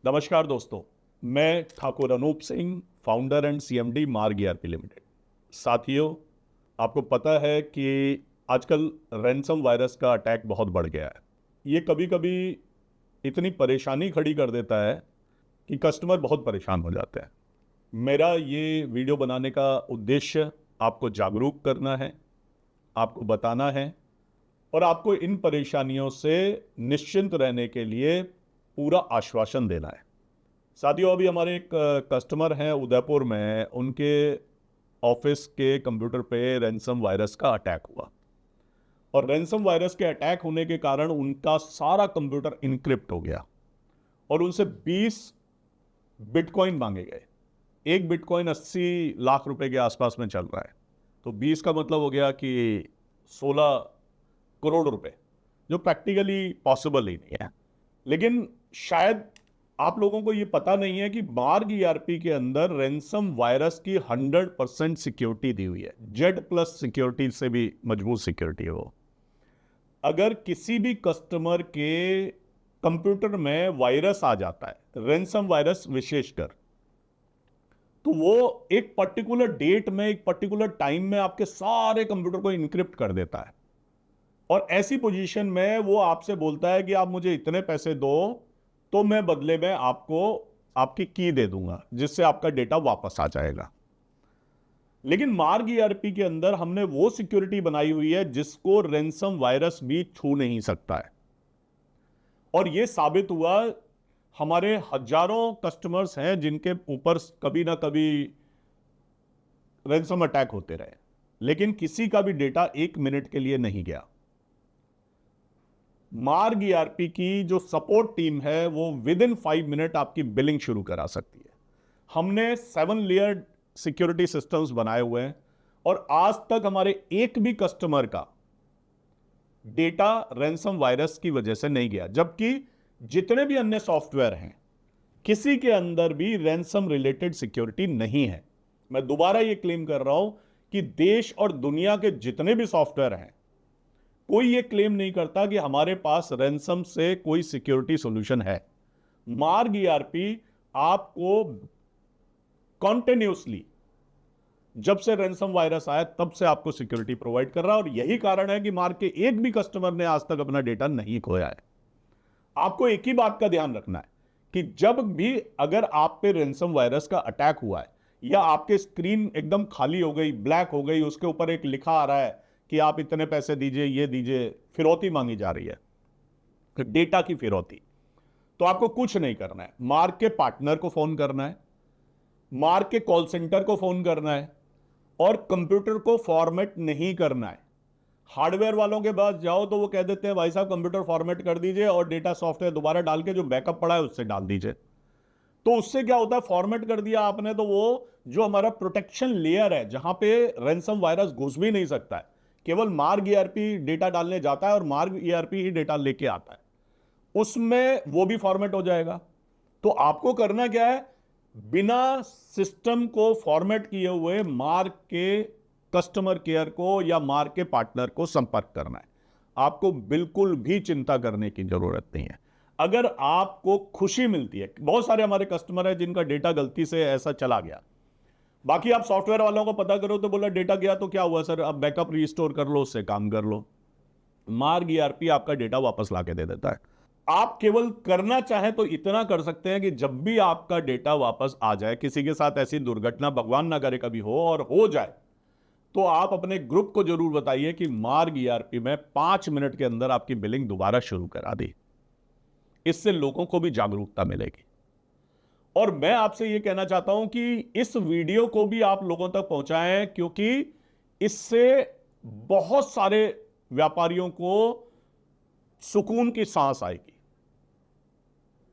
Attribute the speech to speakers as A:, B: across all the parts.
A: नमस्कार दोस्तों, मैं Thakur Anoop Singh, founder and CMD Marg ERP limited. साथियों, आपको पता है कि आजकल रैनसम वायरस का अटैक बहुत बढ़ गया है। ये कभी-कभी इतनी परेशानी खड़ी कर देता है कि कस्टमर बहुत परेशान हो जाते हैं। मेरा ये वीडियो बनाने का उद्देश्य आपको जागरूक करना है, आपको बताना है और आपको इन परेशानियों से निश्चिंत रहने के लिए पूरा आश्वासन देना है। साथियों, अभी हमारे एक कस्टमर हैं उदयपुर में, उनके ऑफिस के कंप्यूटर पे रैनसम वायरस का अटैक हुआ और रैनसम वायरस के अटैक होने के कारण उनका सारा कंप्यूटर इनक्रिप्ट हो गया और उनसे 20 बिटकॉइन मांगे गए। एक बिटकॉइन 80 लाख रुपए के आसपास में चल रहा है, तो 20 का मतलब हो गया कि 16 करोड़ रुपए, जो प्रैक्टिकली पॉसिबल ही नहीं है। लेकिन शायद आप लोगों को यह पता नहीं है कि मार्ग ईआरपी के अंदर रैनसम वायरस की 100% सिक्योरिटी दी हुई है। Z+ सिक्योरिटी से भी मजबूत सिक्योरिटी है वो। अगर किसी भी कस्टमर के कंप्यूटर में वायरस आ जाता है, रैनसम वायरस विशेषकर, तो वो एक पर्टिकुलर डेट में, एक पर्टिकुलर टाइम में आपके सारे कंप्यूटर को इनक्रिप्ट कर देता है और ऐसी पोजीशन में वो आपसे बोलता है कि आप मुझे इतने पैसे दो तो मैं बदले में आपको आपकी की दे दूंगा, जिससे आपका डेटा वापस आ जाएगा। लेकिन मार्ग ईआरपी के अंदर हमने वो सिक्योरिटी बनाई हुई है जिसको रैनसम वायरस भी छू नहीं सकता है और यह साबित हुआ। हमारे हजारों कस्टमर्स हैं जिनके ऊपर कभी ना कभी रैनसम अटैक होते रहे, लेकिन किसी का भी डेटा 1 मिनट के लिए नहीं गया। मार्ग ईआरपी की जो सपोर्ट टीम है वो विद इन 5 मिनट आपकी बिलिंग शुरू करा सकती है। हमने 7 लेयर सिक्योरिटी सिस्टम्स बनाए हुए हैं और आज तक हमारे एक भी कस्टमर का डेटा रैनसम वायरस की वजह से नहीं गया, जबकि जितने भी अन्य सॉफ्टवेयर हैं किसी के अंदर भी रैनसम रिलेटेड सिक्योरिटी नहीं है। मैं दोबारा यह क्लेम कर रहा हूं कि देश और दुनिया के जितने भी सॉफ्टवेयर हैं, कोई ये क्लेम नहीं करता कि हमारे पास रैनसम से कोई सिक्योरिटी सॉल्यूशन है। मार्ग ईआरपी आपको कॉन्टिन्यूसली, जब से रैनसम वायरस आया तब से आपको सिक्योरिटी प्रोवाइड कर रहा है और यही कारण है कि मार्ग के एक भी कस्टमर ने आज तक अपना डेटा नहीं खोया है। आपको एक ही बात का ध्यान रखना है कि जब भी अगर आप पे रैनसम वायरस का अटैक हुआ है या आपके स्क्रीन एकदम खाली हो गई, ब्लैक हो गई, उसके ऊपर एक लिखा आ रहा है कि आप इतने पैसे दीजिए, ये दीजिए, फिरौती मांगी जा रही है, डेटा की फिरौती, तो आपको कुछ नहीं करना है। मार्ग के पार्टनर को फोन करना है, मार्ग के कॉल सेंटर को फोन करना है और कंप्यूटर को फॉर्मेट नहीं करना है। हार्डवेयर वालों के पास जाओ तो वो कह देते हैं भाई साहब कंप्यूटर फॉर्मेट कर दीजिए और डेटा सॉफ्टवेयर दोबारा डाल के जो बैकअप पड़ा है उससे डाल दीजिए। तो उससे क्या होता है, फॉर्मेट कर दिया आपने तो वो जो हमारा प्रोटेक्शन लेयर है जहां पे रैनसम वायरस घुस भी नहीं सकता है, केवल मार्ग ईआरपी डेटा डालने जाता है और मार्ग ईआरपी ही डेटा लेके आता है, उसमें वो भी फॉर्मेट हो जाएगा। तो आपको करना क्या है, बिना सिस्टम को फॉर्मेट किए हुए मार्ग के कस्टमर केयर को या मार्ग के पार्टनर को संपर्क करना है। आपको बिल्कुल भी चिंता करने की जरूरत नहीं है। अगर आपको खुशी मिलती है, बहुत सारे हमारे कस्टमर हैं जिनका डेटा गलती से ऐसा चला गया, बाकी आप सॉफ्टवेयर वालों को पता करो तो बोला डेटा गया तो क्या हुआ सर, अब बैकअप रिस्टोर कर लो, उससे काम कर लो। मार्ग ईआरपी आपका डेटा वापस लाके दे देता है। आप केवल करना चाहें तो इतना कर सकते हैं कि जब भी आपका डेटा वापस आ जाए, किसी के साथ ऐसी दुर्घटना भगवान ना करे कभी हो और हो जाए, तो आप अपने ग्रुप को जरूर बताइए कि मार्ग ईआरपी में 5 मिनट के अंदर आपकी बिलिंग दोबारा शुरू करा दी। इससे लोगों को भी जागरूकता मिलेगी। और मैं आपसे यह कहना चाहता हूं कि इस वीडियो को भी आप लोगों तक पहुंचाएं, क्योंकि इससे बहुत सारे व्यापारियों को सुकून की सांस आएगी।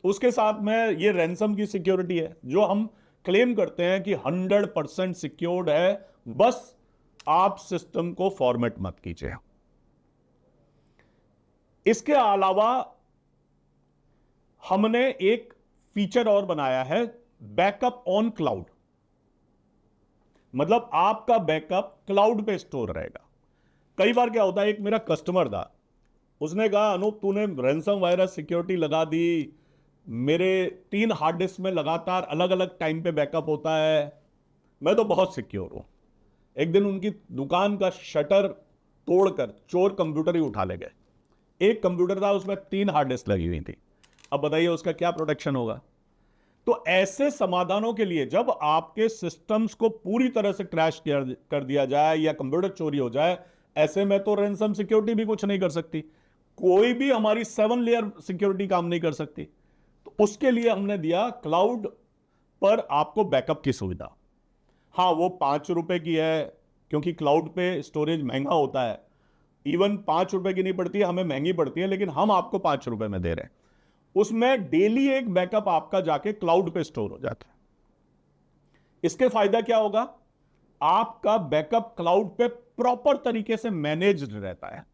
A: उसके साथ में ये रैनसम की सिक्योरिटी है जो हम क्लेम करते हैं कि 100% सिक्योर्ड है, बस आप सिस्टम को फॉर्मेट मत कीजिए। इसके अलावा हमने एक फीचर और बनाया है, बैकअप ऑन क्लाउड। मतलब आपका बैकअप क्लाउड पे स्टोर रहेगा। कई बार क्या होता है, एक मेरा कस्टमर था, उसने कहा अनूप तूने रैनसम वायरस सिक्योरिटी लगा दी, मेरे 3 हार्ड डिस्क में लगातार अलग अलग टाइम पे बैकअप होता है, मैं तो बहुत सिक्योर हूं। एक दिन उनकी दुकान का शटर तोड़कर चोर कंप्यूटर ही उठा ले गए। एक कंप्यूटर था, उसमें 3 हार्ड डिस्क लगी हुई थी। अब बताइए उसका क्या प्रोटेक्शन होगा। तो ऐसे समाधानों के लिए जब आपके सिस्टम्स को पूरी तरह से क्रैश कर दिया जाए या कंप्यूटर चोरी हो जाए, ऐसे में तो रैंसम सिक्योरिटी भी कुछ नहीं कर सकती, कोई भी हमारी 7 लेयर सिक्योरिटी काम नहीं कर सकती। तो उसके लिए हमने दिया क्लाउड पर आपको बैकअप की सुविधा। हाँ, वो 5 रुपए की है, क्योंकि क्लाउड पे स्टोरेज महंगा होता है। इवन 5 रुपए की नहीं पड़ती है, हमें महंगी पड़ती है, लेकिन हम आपको 5 रुपए में दे रहे हैं। उसमें डेली एक बैकअप आपका जाके क्लाउड पे स्टोर हो जाता है। इसके फायदा क्या होगा, आपका बैकअप क्लाउड पे प्रॉपर तरीके से मैनेज्ड रहता है।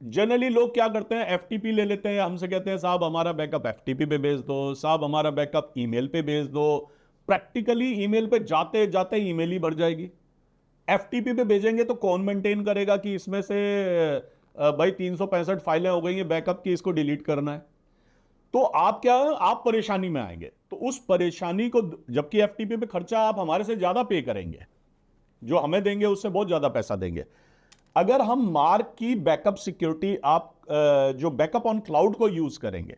A: जनरली लोग क्या करते हैं, एफटीपी ले लेते हैं, हमसे कहते हैं साहब हमारा बैकअप एफटीपी पे भेज दो, साहब हमारा बैकअप ईमेल पे भेज दो। प्रैक्टिकली ईमेल पे जाते जाते ईमेल ही बढ़ जाएगी। एफटीपी पे भेजेंगे तो कौन मेंटेन करेगा कि इसमें से भाई 365 फाइलें हो गई हैं बैकअप की, इसको डिलीट करना है। तो आप क्या, आप परेशानी में आएंगे। तो उस परेशानी को, जबकि एफटीपी पे खर्चा आप हमारे से ज्यादा पे करेंगे, जो हमें देंगे उससे बहुत ज्यादा पैसा देंगे। अगर हम मार्क की बैकअप सिक्योरिटी, आप जो बैकअप ऑन क्लाउड को यूज करेंगे,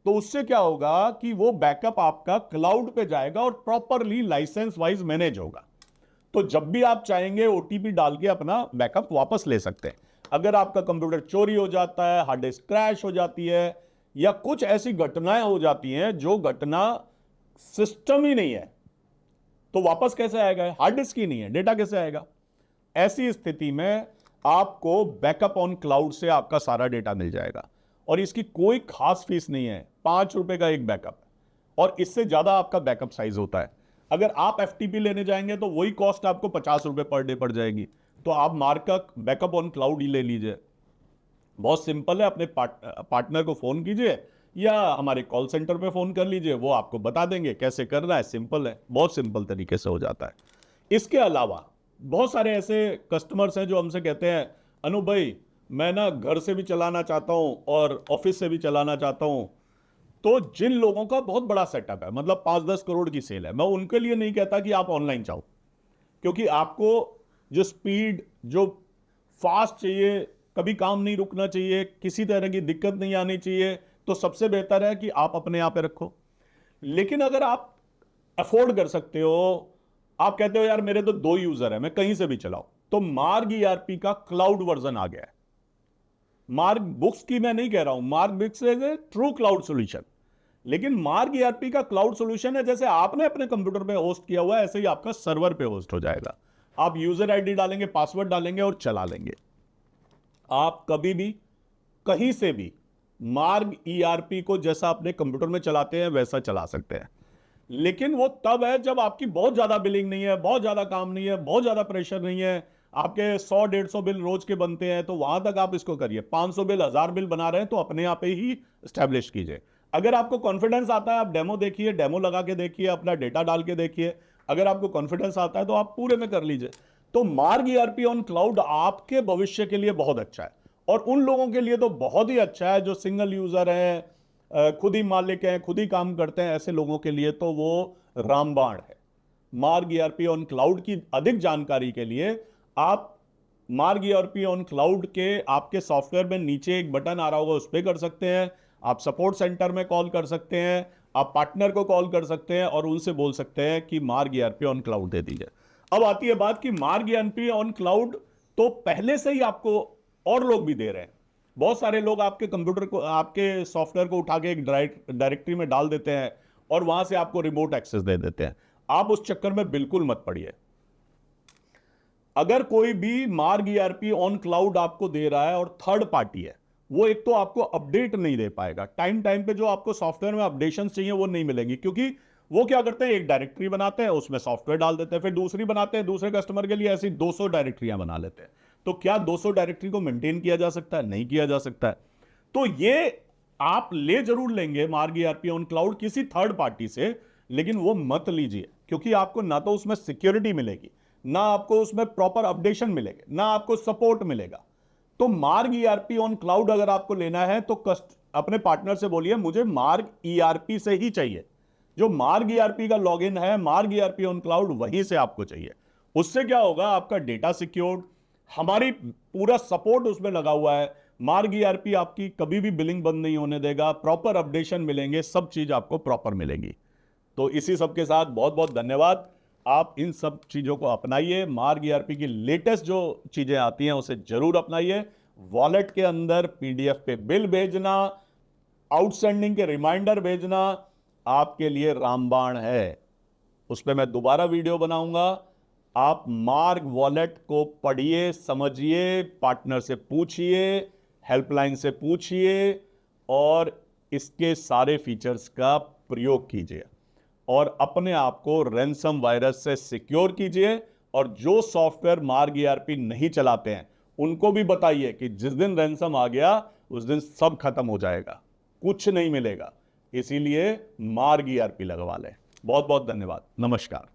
A: तो उससे क्या होगा कि वो बैकअप आपका क्लाउड पे जाएगा और प्रॉपरली लाइसेंस वाइज मैनेज होगा। तो जब भी आप चाहेंगे ओटीपी डाल के अपना बैकअप वापस ले सकते हैं। अगर आपका कंप्यूटर चोरी हो जाता है, हार्ड डिस्क क्रैश हो जाती है, या कुछ ऐसी घटनाएं हो जाती हैं जो घटना सिस्टम ही नहीं है, तो वापस कैसे आएगा, हार्ड डिस्क ही नहीं है, डेटा कैसे आएगा। ऐसी स्थिति में आपको बैकअप ऑन क्लाउड से आपका सारा डेटा मिल जाएगा, और इसकी कोई खास फीस नहीं है। 5 रुपए का एक बैकअप, और इससे ज्यादा आपका बैकअप साइज होता है। अगर आप एफटीपी लेने जाएंगे तो वही कॉस्ट आपको 50 रुपए पर डे पड़ जाएगी। तो आप मार्क का बैकअप ऑन क्लाउड ही ले लीजिए। बहुत सिंपल है, अपने पार्टनर को फोन कीजिए या हमारे कॉल सेंटर पे फोन कर लीजिए, वो आपको बता देंगे कैसे करना है। सिंपल है, बहुत सिंपल तरीके से हो जाता है। इसके अलावा बहुत सारे ऐसे कस्टमर्स हैं जो हमसे कहते हैं, अनु भाई मैं ना घर से भी चलाना चाहता हूं और ऑफिस से भी चलाना चाहता हूं। तो जिन लोगों का बहुत बड़ा सेटअप है, मतलब 5-10 करोड़ की सेल है, मैं उनके लिए नहीं कहता कि आप ऑनलाइन जाओ, क्योंकि आपको जो स्पीड, जो फास्ट चाहिए, कभी काम नहीं रुकना चाहिए, किसी तरह की दिक्कत नहीं आनी चाहिए, तो सबसे बेहतर है कि आप अपने यहाँ पे रखो। लेकिन अगर आप अफोर्ड कर सकते हो, आप कहते हो यार मेरे तो 2 यूजर है, मैं कहीं से भी चलाऊं, तो मार्ग ईआरपी का क्लाउड वर्जन आ गया है। मार्ग बुक्स की मैं नहीं कह रहा हूं, मार्ग books is a true cloud solution, लेकिन मार्ग ईआरपी का क्लाउड सॉल्यूशन है जैसे आपने अपने कंप्यूटर पे होस्ट किया हुआ है, ऐसे ही आपका सर्वर पे होस्ट हो जाएगा। आप यूजर आईडी डालेंगे, पासवर्ड डालेंगे और चला लेंगे। आप कभी भी कहीं से भी मार्ग ईआरपी को जैसा अपने कंप्यूटर में चलाते हैं वैसा चला सकते हैं। लेकिन वो तब है जब आपकी बहुत ज्यादा बिलिंग नहीं है, बहुत ज्यादा काम नहीं है, बहुत ज्यादा प्रेशर नहीं है, आपके 100-150 बिल रोज के बनते हैं, तो वहां तक आप इसको करिए। 500 बिल, 1000 बिल बना रहे हैं तो अपने आप ही स्टैब्लिश कीजिए। अगर आपको कॉन्फिडेंस आता है, आप डेमो देखिए, डेमो लगा के देखिए, अपना डेटा डाल के देखिए। अगर आपको कॉन्फिडेंस आता है तो आप पूरे में कर लीजिए। तो मार्ग ईआरपी ऑन क्लाउड आपके भविष्य के लिए बहुत अच्छा है, और उन लोगों के लिए तो बहुत ही अच्छा है जो सिंगल यूजर हैं, खुद ही मालिक हैं, खुद ही काम करते हैं। ऐसे लोगों के लिए तो वो रामबाण है। मार्ग ईआरपी ऑन क्लाउड की अधिक जानकारी के लिए आप मार्ग ईआरपी ऑन क्लाउड के आपके सॉफ्टवेयर में नीचे एक बटन आ रहा होगा, उस पर कर सकते हैं। आप सपोर्ट सेंटर में कॉल कर सकते हैं, आप पार्टनर को कॉल कर सकते हैं और उनसे बोल सकते हैं कि मार्ग ईआरपी ऑन क्लाउड दे दीजिए। अब आती है बात कि मार्ग ईआरपी ऑन क्लाउड तो पहले से ही आपको और लोग भी दे रहे हैं। बहुत सारे लोग आपके कंप्यूटर को, आपके सॉफ्टवेयर को उठा के एक डायरेक्टरी में डाल देते हैं और वहां से आपको रिमोट एक्सेस दे देते हैं। आप उस चक्कर में बिल्कुल मत पड़िए। अगर कोई भी मार्ग ईआरपी ऑन क्लाउड आपको दे रहा है और थर्ड पार्टी है, वो एक तो आपको अपडेट नहीं दे पाएगा। टाइम टाइम पे जो आपको सॉफ्टवेयर में अपडेशन चाहिए वो नहीं मिलेंगी, क्योंकि वो क्या करते हैं, एक डायरेक्टरी बनाते हैं, उसमें सॉफ्टवेयर डाल देते हैं, फिर दूसरी बनाते हैं दूसरे कस्टमर के लिए, ऐसी 200 डायरेक्टरियां बना लेते हैं। तो क्या 200 डायरेक्टरी को मेंटेन किया जा सकता है? नहीं किया जा सकता है। तो ये आप ले जरूर लेंगे मार्ग ईआरपी ऑन क्लाउड किसी थर्ड पार्टी से, लेकिन वो मत लीजिए, क्योंकि आपको ना तो उसमें सिक्योरिटी मिलेगी, ना आपको उसमें प्रॉपर अपडेशन मिलेगा, ना आपको सपोर्ट मिलेगा। तो मार्ग ईआरपी ऑन क्लाउड अगर आपको लेना है तो अपने पार्टनर से बोलिए मुझे मार्ग ईआरपी से ही चाहिए। जो मार्ग ईआरपी का लॉगिन है, मार्ग ईआरपी ऑन क्लाउड, वहीं से आपको चाहिए। उससे क्या होगा, आपका डेटा सिक्योर्ड, हमारी पूरा सपोर्ट उसमें लगा हुआ है। मार्ग ईआरपी आपकी कभी भी बिलिंग बंद नहीं होने देगा, प्रॉपर अपडेशन मिलेंगे, सब चीज आपको प्रॉपर मिलेगी। तो इसी सब के साथ बहुत बहुत धन्यवाद। आप इन सब चीजों को अपनाइए, मार्ग ईआरपी की लेटेस्ट जो चीजें आती हैं उसे जरूर अपनाइए। वॉलेट के अंदर पीडीएफ पे बिल भेजना, आउटस्टैंडिंग के रिमाइंडर भेजना आपके लिए रामबाण है। उस पर मैं दोबारा वीडियो बनाऊंगा। आप मार्ग वॉलेट को पढ़िए, समझिए, पार्टनर से पूछिए, हेल्पलाइन से पूछिए और इसके सारे फीचर्स का प्रयोग कीजिए और अपने आप को रैनसम वायरस से सिक्योर कीजिए। और जो सॉफ्टवेयर मार्ग ईआरपी नहीं चलाते हैं उनको भी बताइए कि जिस दिन रैनसम आ गया उस दिन सब खत्म हो जाएगा, कुछ नहीं मिलेगा। इसीलिए मार्ग ईआरपी लगवा लें। बहुत बहुत धन्यवाद। नमस्कार।